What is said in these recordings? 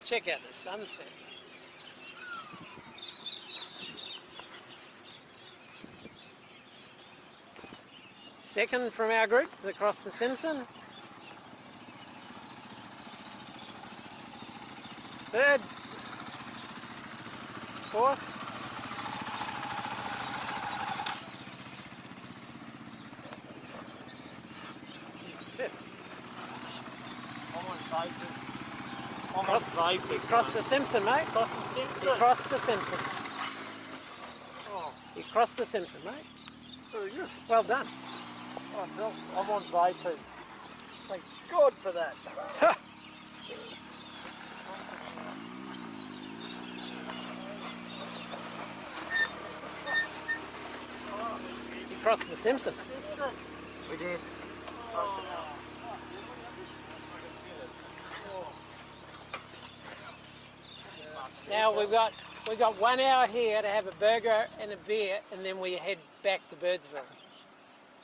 Check out the sunset. Second from our group is across the Simpson. Third. Fourth. Fifth. Almost vaping. You crossed the Simpson, mate. Cross the Simpson. You crossed the Simpson. Oh, You crossed the Simpson, mate. very good. Well done. Oh, no, I'm on vapors. Thank God for that. You crossed the Simpson. We did. Now we've got 1 hour here to have a burger and a beer, and then we head back to Birdsville.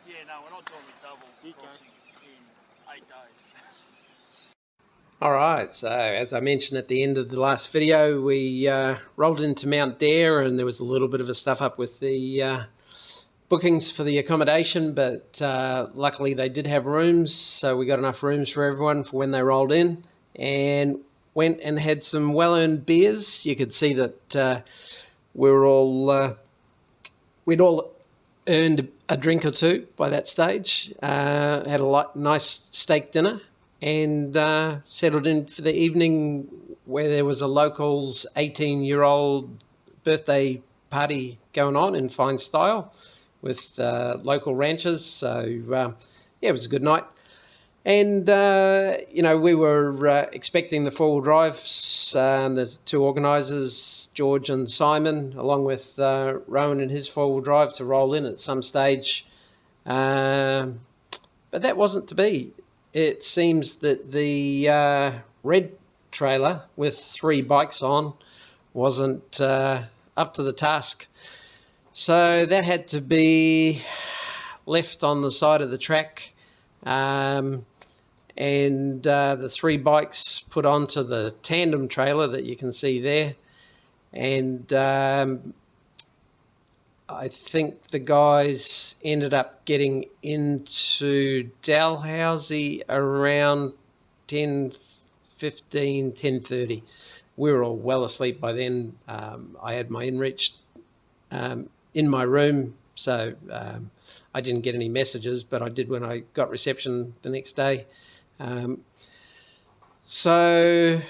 Yeah, no, we're not doing the double crossing in 8 days. Alright, so as I mentioned at the end of the last video, we rolled into Mount Dare, and there was a little bit of a stuff up with the bookings for the accommodation, but luckily they did have rooms, so we got enough rooms for everyone for when they rolled in, and went and had some well-earned beers. You could see that we were all we'd all earned a drink or two by that stage. Had a nice steak dinner and settled in for the evening, where there was a locals 18-year-old birthday party going on in fine style with local ranchers. So yeah, it was a good night. And, you know, we were expecting the four-wheel drives, the two organisers, George and Simon, along with Rowan and his four-wheel drive, to roll in at some stage. But that wasn't to be. It seems that the red trailer with 3 bikes on wasn't up to the task. So that had to be left on the side of the track. And the 3 bikes put onto the tandem trailer that you can see there. And I think the guys ended up getting into Dalhousie around 10:15, 10:30. We were all well asleep by then. I had my inReach in my room, so I didn't get any messages, but I did when I got reception the next day. So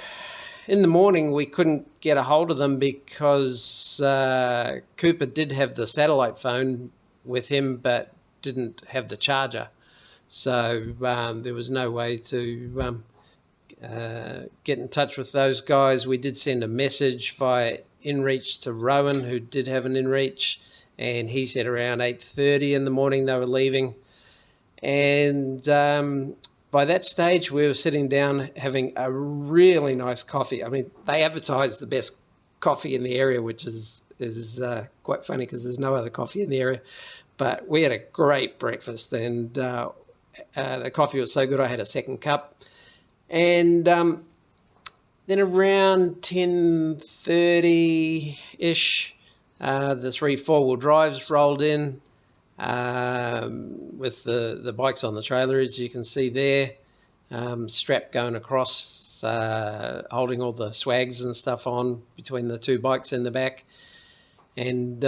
in the morning we couldn't get a hold of them because Cooper did have the satellite phone with him but didn't have the charger. So there was no way to get in touch with those guys. We did send a message via inReach to Rowan, who did have an inReach, and he said around 8:30 in the morning they were leaving. And by that stage, we were sitting down having a really nice coffee. I mean, they advertised the best coffee in the area, which is quite funny because there's no other coffee in the area. But we had a great breakfast, and the coffee was so good I had a second cup. And then around 10:30-ish, the 3 four-wheel drives rolled in. With the bikes on the trailer, as you can see there, strap going across, holding all the swags and stuff on between the 2 bikes in the back. And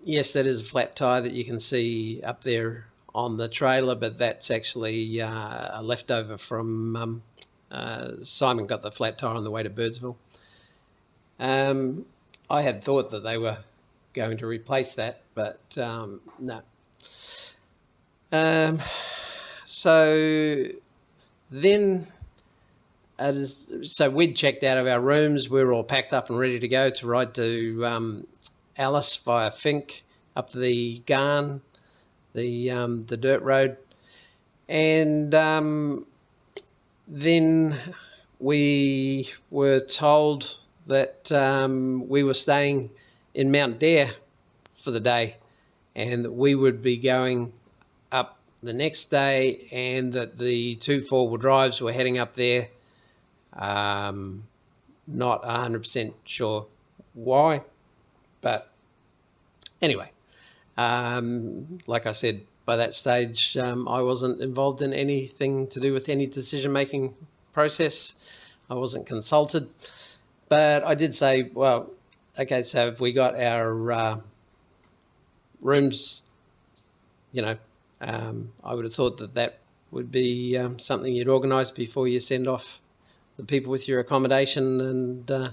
yes, that is a flat tyre that you can see up there on the trailer, but that's actually a leftover from Simon got the flat tyre on the way to Birdsville. I had thought that they were going to replace that, but no. So then, so we'd checked out of our rooms. We were all packed up and ready to go to ride to Alice via Finke up the Garn, the dirt road. And then we were told that we were staying in Mount Dare for the day, and that we would be going up the next day, and that the 2 four-wheel drives were heading up there not 100% sure why, but anyway, like I said, by that stage, I wasn't involved in anything to do with any decision-making process. I wasn't consulted, but I did say, well, okay, so if we got our rooms, you know, I would have thought that that would be something you'd organise before you send off the people with your accommodation and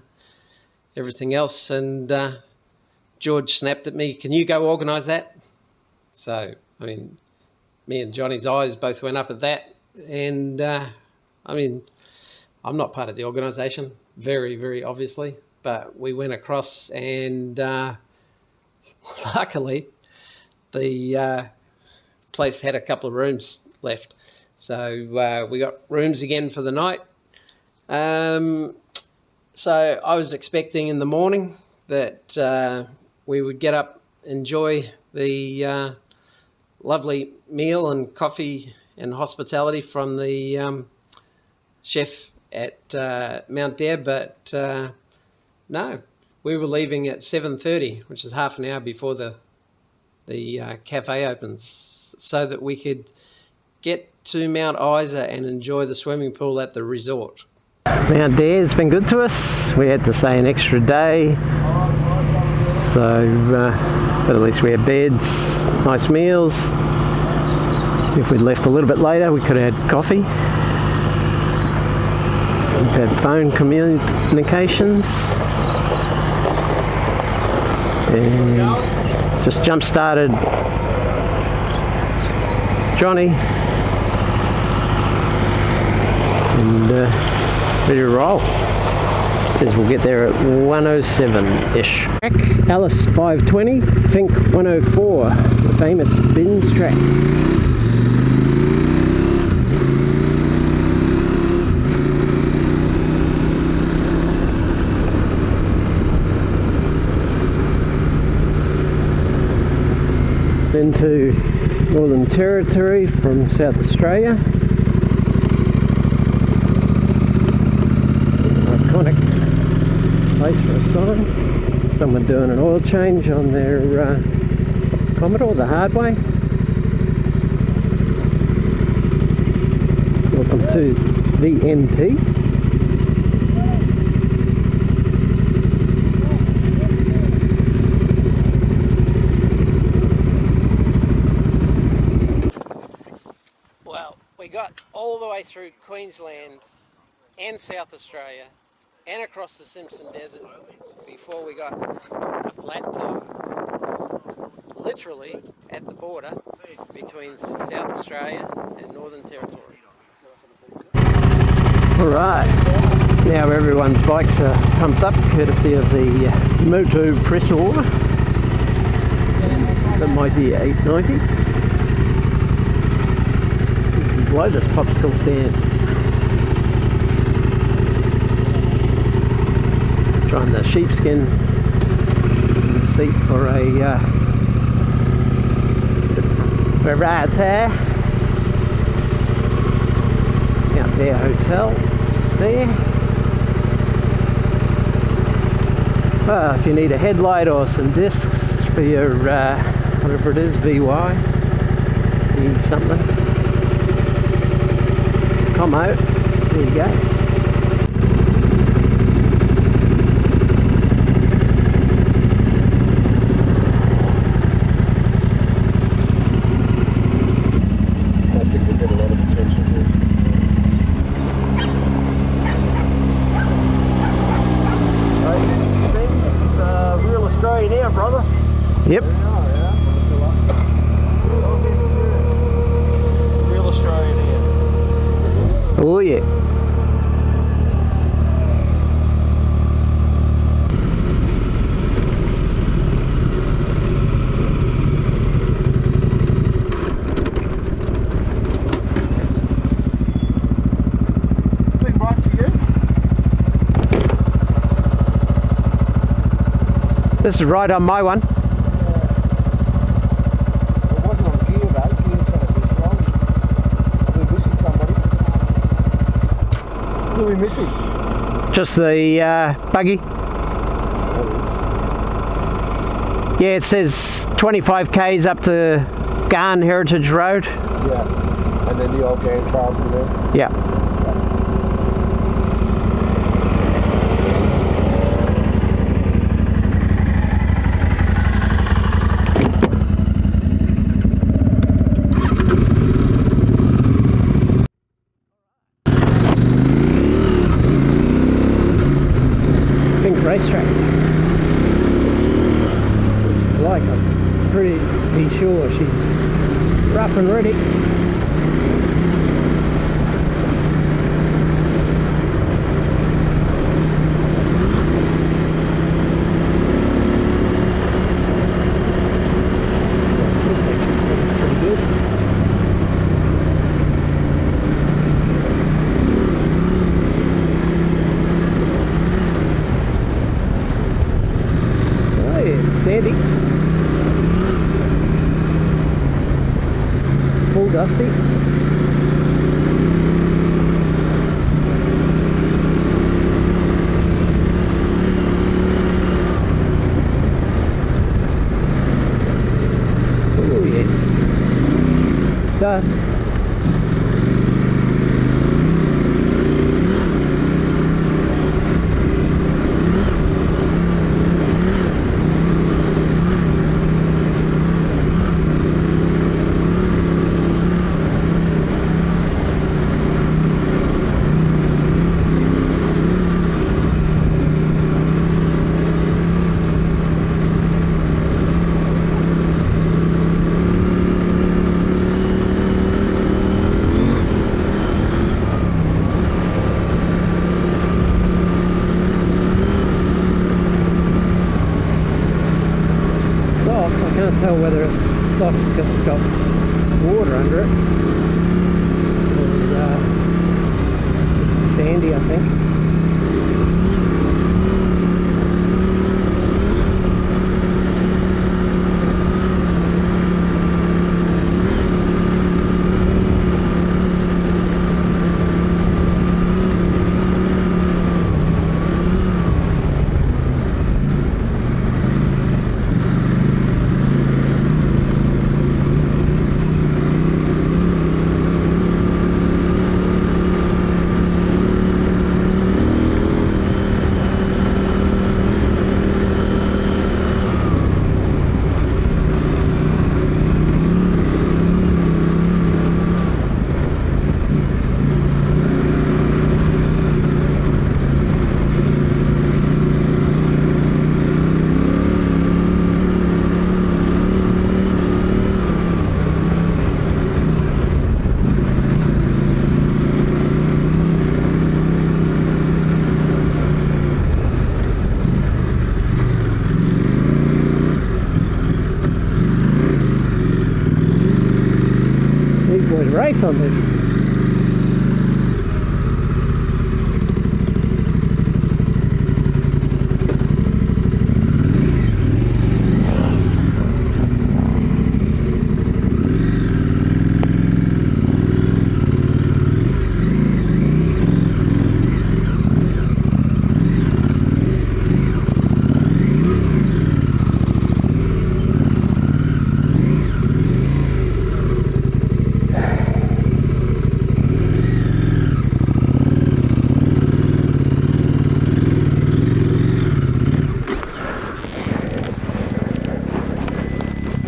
everything else. And George snapped at me, can you go organise that? So, I mean, me and Johnny's eyes both went up at that. And, I mean, I'm not part of the organisation, very, very obviously. But we went across and luckily the place had a couple of rooms left. So we got rooms again for the night. So I was expecting in the morning that we would get up, enjoy the lovely meal and coffee and hospitality from the chef at Mount Dare, but no, we were leaving at 7:30, which is half an hour before the cafe opens, so that we could get to Mount Isa and enjoy the swimming pool at the resort. Mount Dare's been good to us. We had to stay an extra day, so but at least we had beds, nice meals. If we'd left a little bit later, we could have had coffee. We've had phone communications, and just jump started Johnny, and ready to roll. Says we'll get there at 1:07-ish. Alice 520, Finke 104, the famous bins track. Into Northern Territory from South Australia. Iconic place for a sign. Someone doing an oil change on their Commodore the hard way. Welcome to the NT. We got all the way through Queensland and South Australia and across the Simpson Desert before we got a flat tire, literally at the border between South Australia and Northern Territory. Alright, now everyone's bikes are pumped up courtesy of the Moto Pressor, the mighty 890. Below this popsicle stand. Trying the sheepskin seat for a variety. Mount Dare Hotel, just there. Well, if you need a headlight or some discs for your whatever it is, VY, something. Come out, there you go. I think we'll get a lot of attention here. Hey, this is real Australia now, brother. Yep. Real Australia now. Oh yeah. Seem right to you? This is right on my one. It wasn't on gear though, gear said it was wrong. We're missing somebody. Who are we missing? Just the buggy? That Yeah, it says 25 k's up to Garn Heritage Road. is. Yeah. And then the old game trial from there. Yeah. Finke Racetrack. Like, I'm pretty sure she's rough and ready. This section's pretty good. Oh yeah, sandy. Full dusty. Oh yes. Dust. Soft. I can't tell whether it's soft because it's got water under it. Or, sandy, I think. These boys race on this.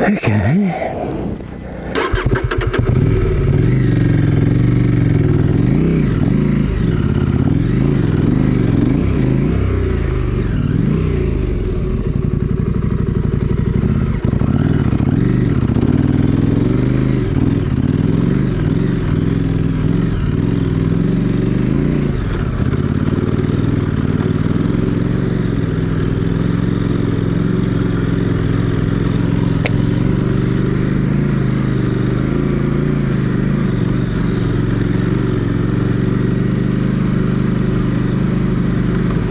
Okay.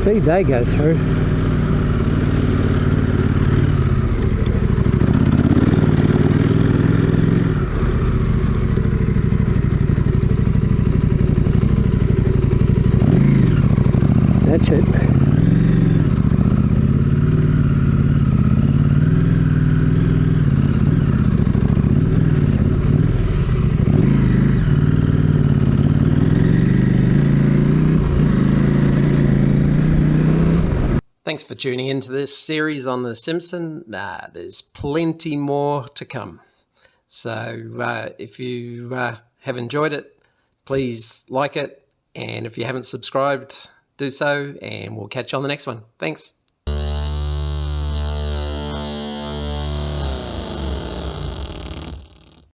Speed they go through. That's it. Thanks for tuning into this series on the Simpson. There's plenty more to come. So if you have enjoyed it, please like it. And if you haven't subscribed, do so. And we'll catch you on the next one. Thanks.